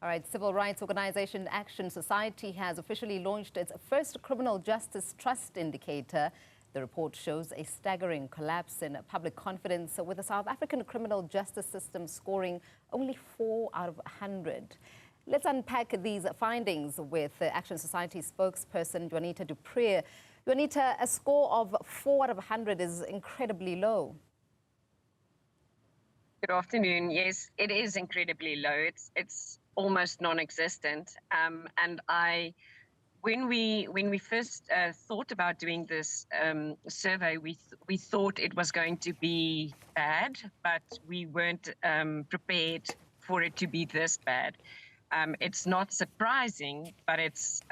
All right, civil rights organization Action Society has officially launched its first criminal justice trust indicator. The report shows a staggering collapse in public confidence, with the South African criminal justice system scoring only 4 out of 100. Let's unpack these findings with Action Society spokesperson Juanita Du Preez. Juanita, a score of 4 out of 100 is incredibly low. Good afternoon. Yes, it is incredibly low. It's almost non-existent. When we first thought about doing this survey, we thought it was going to be bad, but we weren't prepared for it to be this bad. It's not surprising, but it's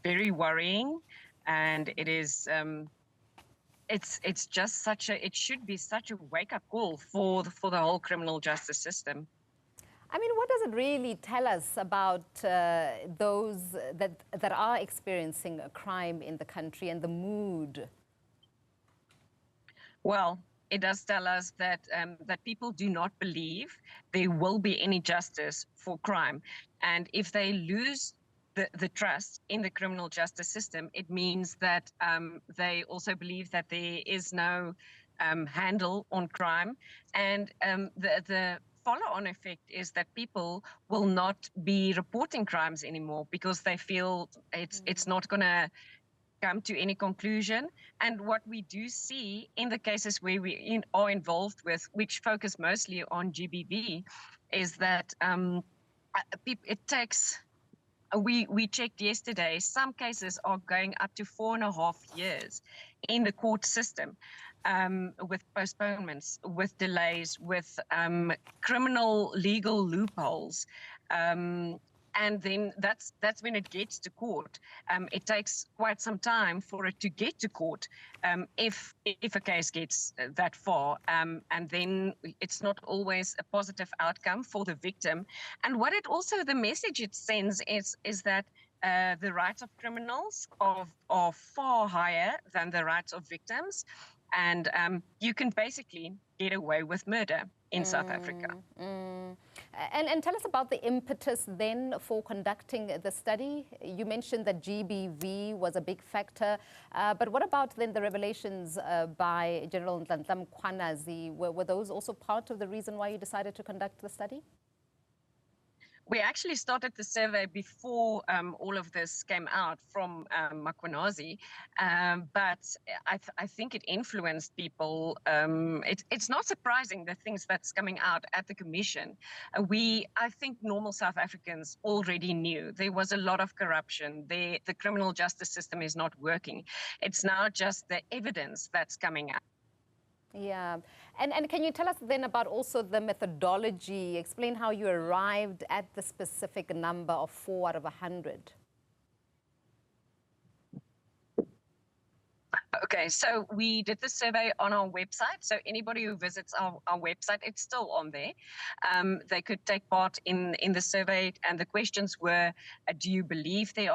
very worrying, and it is. It's just it should be such a wake-up call for the whole criminal justice system. I mean, what does it really tell us about those that are experiencing a crime in the country and the mood? Well, it does tell us that that people do not believe there will be any justice for crime, and if they lose the trust in the criminal justice system, it means that they also believe that there is no handle on crime, and the follow-on effect is that people will not be reporting crimes anymore because they feel it's not going to come to any conclusion. And what we do see in the cases where we are involved with, which focus mostly on GBV, is that it takes. We checked yesterday, some cases are going up to 4.5 years in the court system, with postponements, with delays, with criminal legal loopholes. And then that's when it gets to court. It takes quite some time for it to get to court, if a case gets that far, and then it's not always a positive outcome for the victim. And what it also, the message it sends is that the rights of criminals are far higher than the rights of victims, and you can basically get away with murder in South Africa. And tell us about the impetus then for conducting the study. You mentioned that GBV was a big factor, but what about then the revelations by General Nhlanhla Mkhwanazi? Were those also part of the reason why you decided to conduct the study? We actually started the survey before all of this came out from Mkhwanazi, but I think it influenced people. It's not surprising the things that's coming out at the commission. I think normal South Africans already knew there was a lot of corruption. The criminal justice system is not working. It's now just the evidence that's coming out. Yeah. And can you tell us then about also the methodology? Explain how you arrived at the specific number of 4 out of 100. Okay, so we did the survey on our website. So anybody who visits our website, it's still on there. They could take part in the survey, and the questions were: do you believe there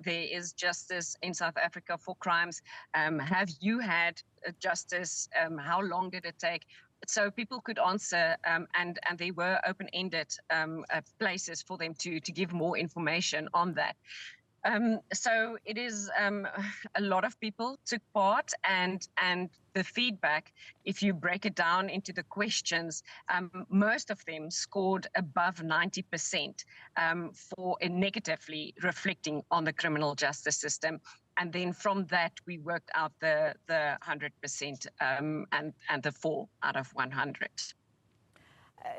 is justice in South Africa for crimes? Have you had justice? How long did it take? So people could answer, and there were open-ended places for them to give more information on that. So it is a lot of people took part, and the feedback, if you break it down into the questions, most of them scored above 90% for negatively reflecting on the criminal justice system. And then from that, we worked out the 100% and the 4 out of 100.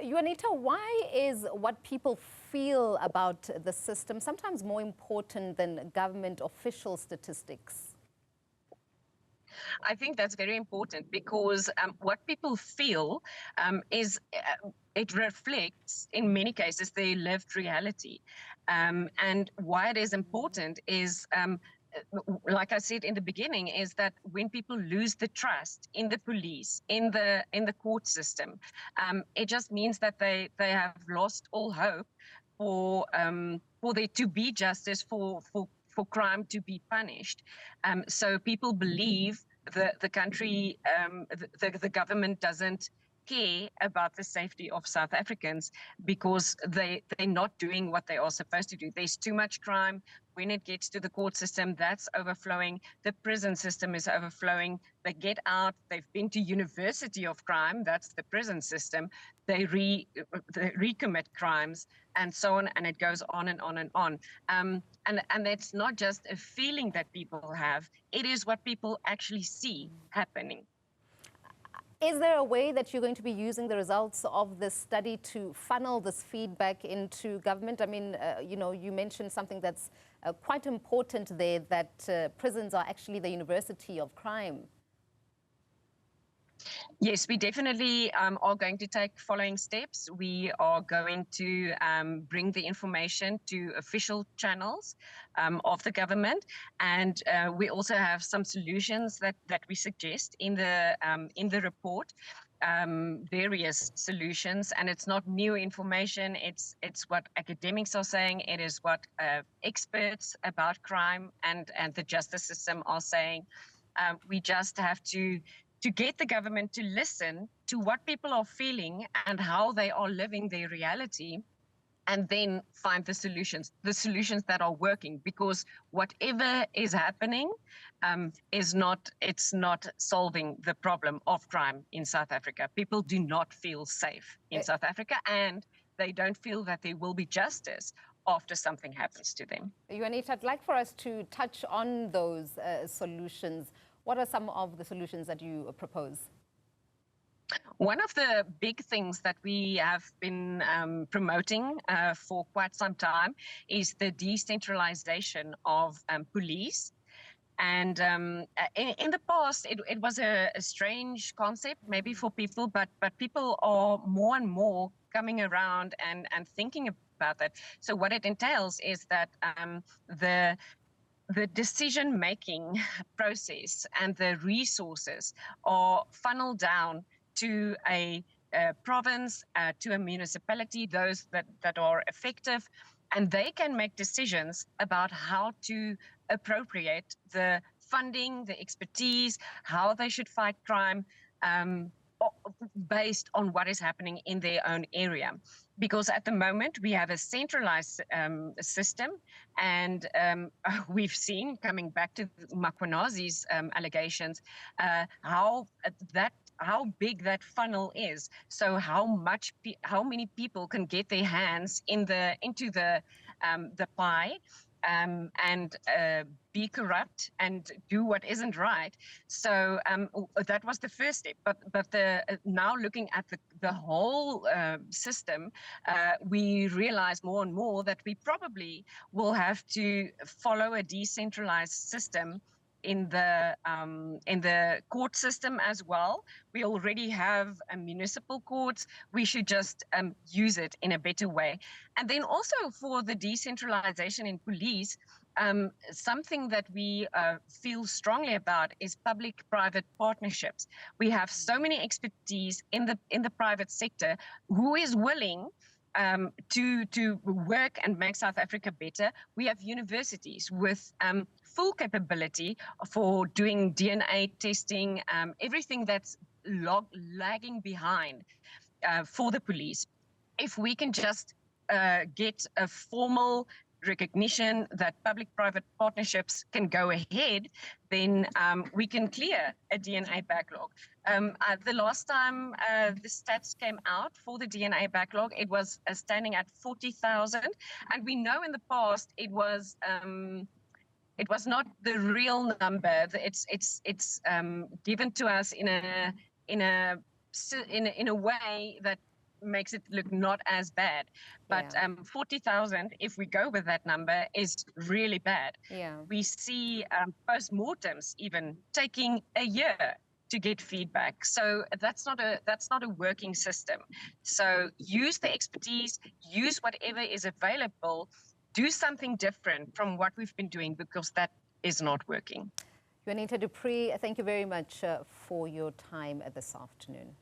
Juanita, why is what people feel about the system sometimes more important than government official statistics? I think that's very important, because what people feel is it reflects, in many cases, their lived reality. And why it is important is, like I said in the beginning, is that when people lose the trust in the police, in the court system, it just means that they have lost all hope for there to be justice, for crime to be punished. So people believe the country, the government doesn't care about the safety of South Africans because they're not doing what they are supposed to do. There's too much crime. When it gets to the court system, that's overflowing. The prison system is overflowing. They get out. They've been to university of crime. That's the prison system. They recommit crimes and so on, and it goes on and on and on. And it's not just a feeling that people have. It is what people actually see happening. Is there a way that you're going to be using the results of this study to funnel this feedback into government? I mean, you mentioned something that's quite important there, that prisons are actually the university of crime. Yes, we definitely are going to take following steps. We are going to bring the information to official channels of the government, and we also have some solutions that we suggest in the report. Various solutions, and it's not new information. It's what academics are saying. It is what experts about crime and the justice system are saying. We just have to get the government to listen to what people are feeling and how they are living their reality, and then find the solutions that are working, because whatever is happening it's not solving the problem of crime in South Africa. People do not feel safe in South Africa, and they don't feel that there will be justice after something happens to them. Juanita, I'd like for us to touch on those solutions. What are some of the solutions that you propose? One of the big things that we have been promoting for quite some time is the decentralization of police. And in the past, it was a strange concept maybe for people, but people are more and more coming around and thinking about that. So what it entails is that the decision-making process and the resources are funneled down to a province, to a municipality, those that are effective, and they can make decisions about how to appropriate the funding, the expertise, how they should fight crime, based on what is happening in their own area. Because at the moment we have a centralized system, and we've seen, coming back to Makwenazi's allegations, how big that funnel is. So how many people can get their hands into the pie and be corrupt and do what isn't right. So that was the first step. But now looking at the whole system, we realize more and more that we probably will have to follow a decentralized system in the court system as well. We already have municipal courts. We should just use it in a better way. And then also for the decentralization in police, something that we feel strongly about is public-private partnerships. We have so many expertise in the private sector who is willing to work and make South Africa better. We have universities with full capability for doing DNA testing, everything that's lagging behind for the police. If we can just get a formal recognition that public-private partnerships can go ahead, then we can clear a DNA backlog. The last time the stats came out for the DNA backlog, it was standing at 40,000, and we know in the past it was not the real number. It's given to us in a way that makes it look not as bad, but 40,000, if we go with that number, is really bad. We see post-mortems even taking a year to get feedback. So that's not a working system. So use the expertise, use whatever is available, do something different from what we've been doing, because that is not working. Juanita Du Preez, thank you very much for your time this afternoon.